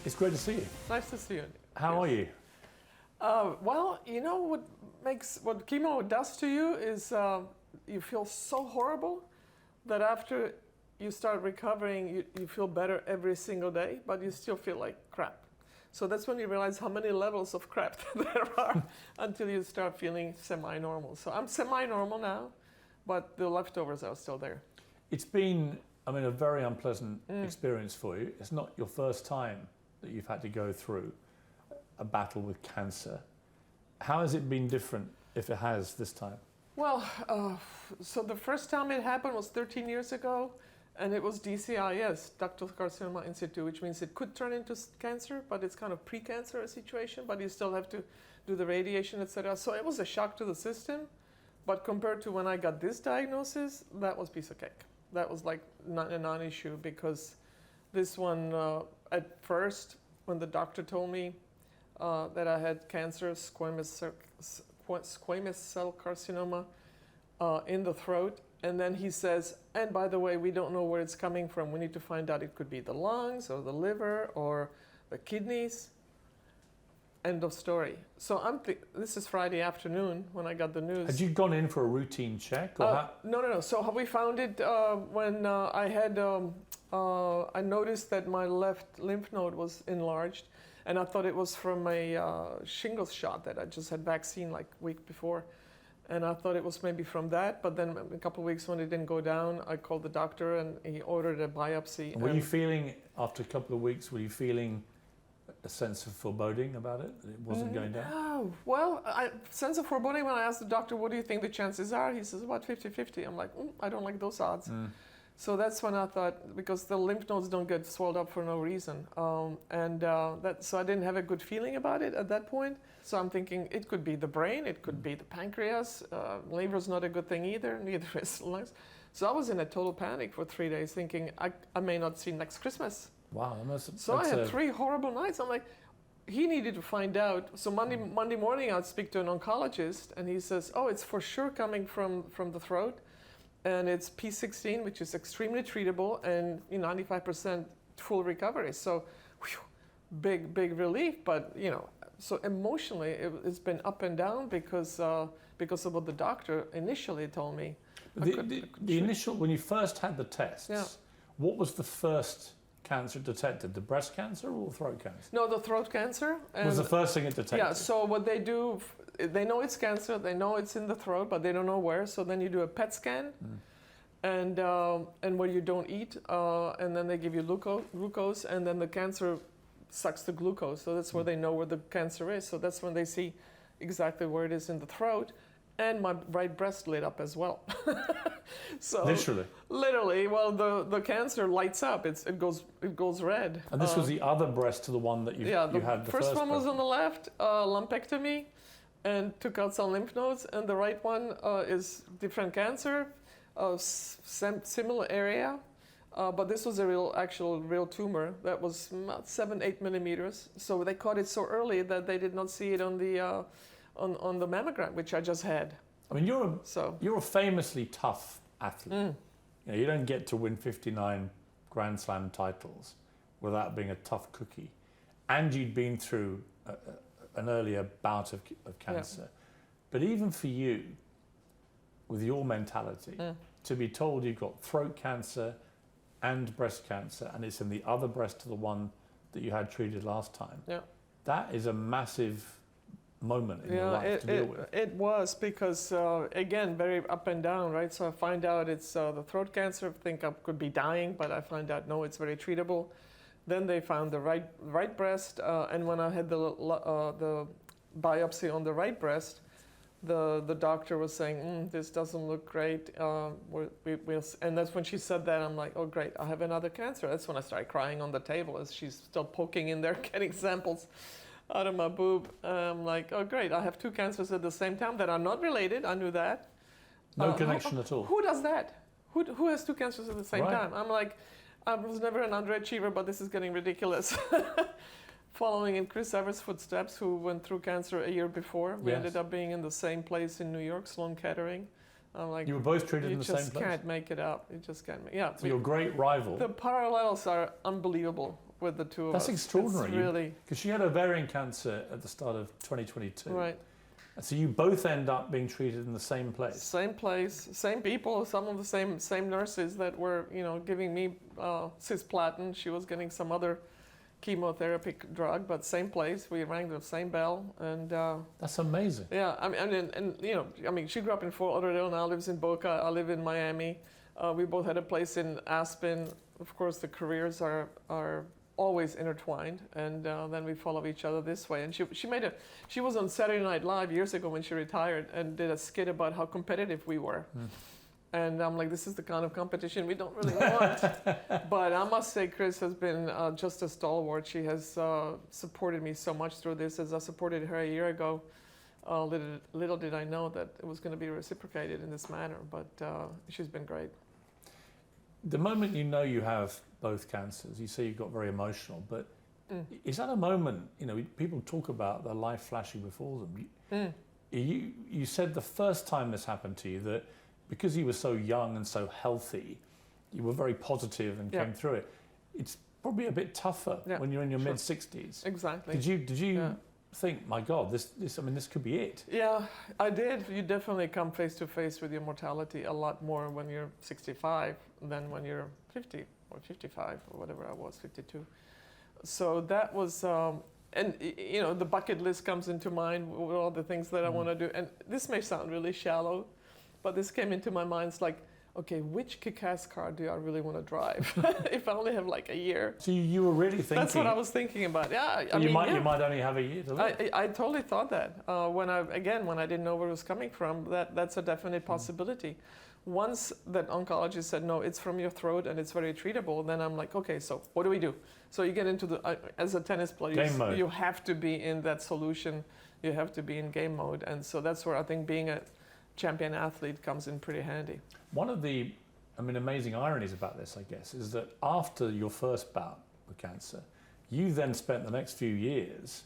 It's great to see you. Nice to see you. How are you? Well, you know what chemo does to you is you feel so horrible that after you start recovering, you feel better every single day, but you still feel like crap. So that's when you realize how many levels of crap there are until you start feeling semi-normal. So I'm semi-normal now, but the leftovers are still there. It's been, a very unpleasant experience for you. It's not your first time that you've had to go through a battle with cancer. How has it been different, if it has, this time? Well, so the first time it happened was 13 years ago, and it was DCIS, ductal carcinoma in situ, which means it could turn into cancer, but it's kind of pre-cancer situation, but you still have to do the radiation, etc. So it was a shock to the system, but compared to when I got this diagnosis, that was piece of cake. That was like not a non-issue, because this one, at first, when the doctor told me that I had cancer, squamous cell carcinoma in the throat, and then he says, and by the way, we don't know where it's coming from. We need to find out. It could be the lungs or the liver or the kidneys. End of story. So this is Friday afternoon when I got the news. Had you gone in for a routine check? Or No. So we found it when I had, I noticed that my left lymph node was enlarged, and I thought it was from a shingles shot that I just had vaccine like a week before. And I thought it was maybe from that, but then a couple of weeks when it didn't go down, I called the doctor and he ordered a biopsy. And were you feeling, after a couple of weeks, a sense of foreboding about it? That it wasn't going down? Oh, well, sense of foreboding when I asked the doctor, what do you think the chances are? He says, about 50-50. I'm like, I don't like those odds. So that's when I thought, because the lymph nodes don't get swelled up for no reason. So I didn't have a good feeling about it at that point. So I'm thinking it could be the brain, it could be the pancreas. Liver's not a good thing either, neither is lungs. So I was in a total panic for 3 days, thinking I may not see next Christmas. Wow. I had 3 horrible nights. I'm like, he needed to find out. So Monday morning, I'd speak to an oncologist, and he says, oh, it's for sure coming from the throat. And it's P16, which is extremely treatable, and 95% full recovery. So, big relief. But so emotionally, it's been up and down because of what the doctor initially told me. The initial, when you first had the tests, what was the first cancer detected? The breast cancer or the throat cancer? No, the throat cancer. Was the first thing it detected? Yeah. So what they do, they know it's cancer. They know it's in the throat, but they don't know where. So then you do a PET scan, and where you don't eat, and then they give you glucose, and then the cancer sucks the glucose. So that's where they know where the cancer is. So that's when they see exactly where it is in the throat. And my right breast lit up as well. So literally, well, the cancer lights up. It goes red. And this was the other breast to the one that you had. The first one was on the left, lumpectomy, and took out some lymph nodes. And the right one is different cancer, similar area, but this was a real tumor that was about 7-8 millimeters. So they caught it so early that they did not see it on the on the mammogram, which I just had. You're a famously tough athlete. You don't get to win 59 Grand Slam titles without being a tough cookie. And you'd been through an earlier bout of cancer. But even for you, with your mentality, to be told you've got throat cancer and breast cancer, and it's in the other breast to the one that you had treated last time, that is a massive moment in your life to deal with. It was, because again, very up and down, right? So I find out it's the throat cancer. I think I could be dying, but I find out no, it's very treatable. Then they found the right breast, and when I had the biopsy on the right breast, the doctor was saying, this doesn't look great. And that's when she said that. I'm like, oh great, I have another cancer. That's when I started crying on the table as she's still poking in there, getting samples out of my boob. I'm like, oh great, I have 2 cancers at the same time that are not related. I knew that. No connection at all. Who does that? Who has 2 cancers at the same time? I'm like, I was never an underachiever, but this is getting ridiculous. Following in Chris Everett's footsteps, who went through cancer a year before. We ended up being in the same place in New York, Sloan Kettering. I'm like, you were both treated in the same place? You just can't make it up. You just can't make it up. So you're great rival. The parallels are unbelievable. with the two of That's us. extraordinary. It's really, because she had ovarian cancer at the start of 2022. right. And so you both end up being treated in the same place. Same place, same people, some of the same nurses that were, giving me cisplatin. She was getting some other chemotherapy drug, but same place. We rang the same bell, and That's amazing. yeah. I mean, she grew up in Fort Lauderdale, now lives in Boca. I live in Miami. We both had a place in Aspen. Of course, the careers are always intertwined, and then we follow each other this way. And she was on Saturday Night Live years ago when she retired and did a skit about how competitive we were. And I'm like, this is the kind of competition we don't really want. But I must say, Chris has been just a stalwart. She has supported me so much through this, as I supported her a year ago. Little did I know that it was going to be reciprocated in this manner, but she's been great. The moment you know you have both cancers, you say you got very emotional, but is that a moment, people talk about their life flashing before them. You said the first time this happened to you that because you were so young and so healthy, you were very positive and came through it. It's probably a bit tougher when you're in your mid-60s. Exactly. Did you think, my God, this could be it? Yeah, I did. You definitely come face to face with your mortality a lot more when you're 65 than when you're 50 or 55 or whatever I was, 52. So that was, the bucket list comes into mind with all the things that I want to do. And this may sound really shallow, but this came into my mind. It's like, okay, which kick-ass car do I really want to drive? If I only have like a year. So you were really thinking... That's what I was thinking about. Yeah, you might only have a year to live. I totally thought that. When I didn't know where it was coming from, that's a definite possibility. Once that oncologist said, no, it's from your throat and it's very treatable, then I'm like, okay, so what do we do? So you get into as a tennis player, you have to be in that solution. You have to be in game mode. And so that's where I think being a champion athlete comes in pretty handy. One of the amazing ironies about this, I guess, is that after your first bout with cancer, you then spent the next few years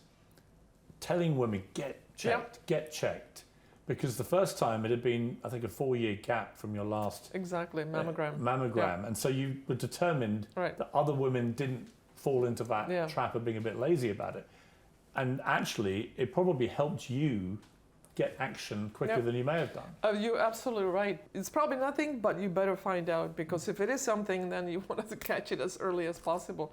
telling women, get checked. Because the first time it had been, I think, a 4-year gap from your last... Exactly, mammogram. Mammogram. And so you were determined that other women didn't fall into that trap of being a bit lazy about it. And actually, it probably helped you get action quicker than you may have done. You're absolutely right. It's probably nothing, but you better find out, because if it is something, then you want to catch it as early as possible.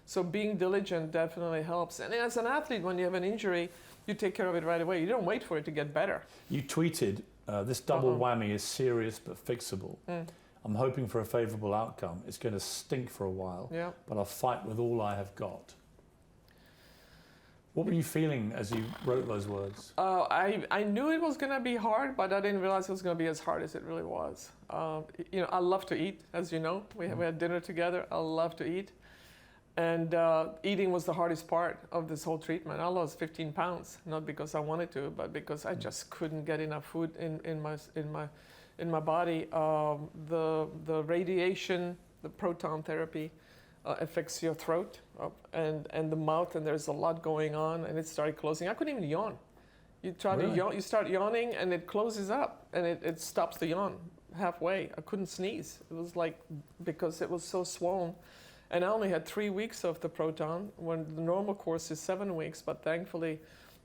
So being diligent definitely helps. And as an athlete, when you have an injury, you take care of it right away. You don't wait for it to get better. You tweeted, this double whammy is serious but fixable. I'm hoping for a favourable outcome. It's going to stink for a while, but I'll fight with all I have got. What were you feeling as you wrote those words? I knew it was going to be hard, but I didn't realize it was going to be as hard as it really was. I love to eat, as you know. We had dinner together. I love to eat. And eating was the hardest part of this whole treatment. I lost 15 pounds, not because I wanted to, but because I just couldn't get enough food in my body. The radiation, the proton therapy, affects your throat and the mouth, and there's a lot going on, and it started closing. I couldn't even yawn. You try to yawn, you start yawning, and it closes up, and it stops the yawn halfway. I couldn't sneeze. It was like, because it was so swollen. And I only had 3 weeks of the proton, when the normal course is 7 weeks. But thankfully,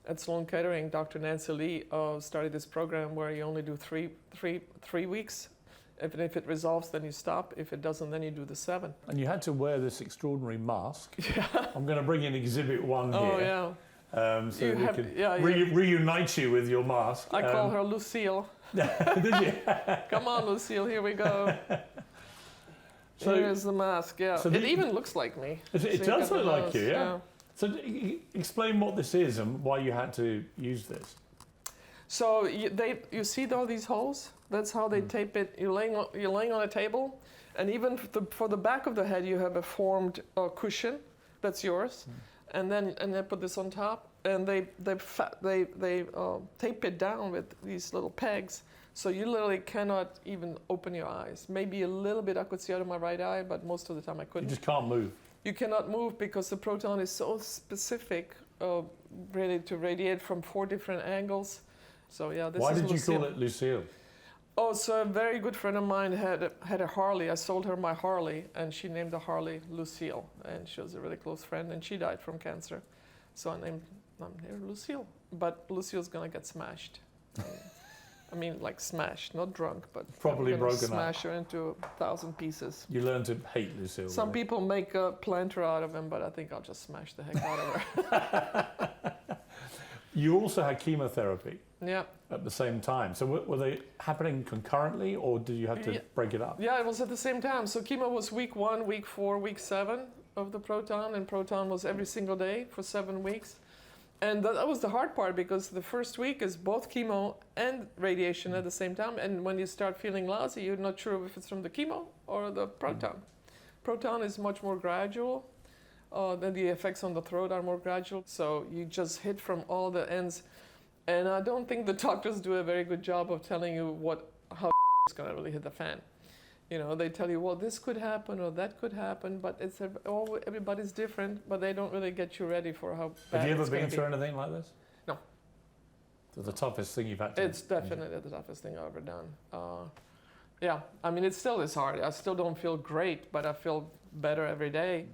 at Sloan Kettering, Dr. Nancy Lee started this program where you only do three weeks. If it resolves, then you stop. If it doesn't, then you do the 7. And you had to wear this extraordinary mask. I'm going to bring in Exhibit 1 here. Oh, yeah. So we can reunite you with your mask. I call her Lucille. Did you? Come on, Lucille, here we go. So, here's the mask, So it even looks like me. It does look like you, yeah. So explain what this is and why you had to use this. So you see all these holes? That's how they tape it. You're laying on a table, and even for the back of the head, you have a formed cushion. That's yours. And they put this on top, and they tape it down with these little pegs. So you literally cannot even open your eyes. Maybe a little bit I could see out of my right eye, but most of the time I couldn't. You just can't move. You cannot move because the proton is so specific, ready to radiate from 4 different angles. So yeah, this is Lucille. Why did you call it Lucille? Oh, so a very good friend of mine had a Harley. I sold her my Harley, and she named the Harley Lucille, and she was a really close friend, and she died from cancer. So I'm named her Lucille, but Lucille's gonna get smashed. I mean, like smashed, not drunk, but probably broken smash her into 1,000 pieces. You learn to hate Lucille. Some people make a planter out of him, but I think I'll just smash the heck out of her. You also had chemotherapy. Yeah. At the same time. So were they happening concurrently, or did you have to break it up? Yeah, it was at the same time. So chemo was week 1, week 4, week 7 of the proton, and proton was every single day for 7 weeks. And that was the hard part, because the first week is both chemo and radiation at the same time. And when you start feeling lousy, you're not sure if it's from the chemo or the proton. Proton is much more gradual. Then the effects on the throat are more gradual. So you just hit from all the ends. And I don't think the doctors do a very good job of telling you how it's going to really hit the fan. You know, they tell you, well, this could happen or that could happen, but everybody's different, but they don't really get you ready for how bad it's going to be. Have you ever been through anything like this? No. So the toughest thing you've had to do? It's definitely the toughest thing I've ever done. Yeah, I mean, it still is hard. I still don't feel great, but I feel better every day.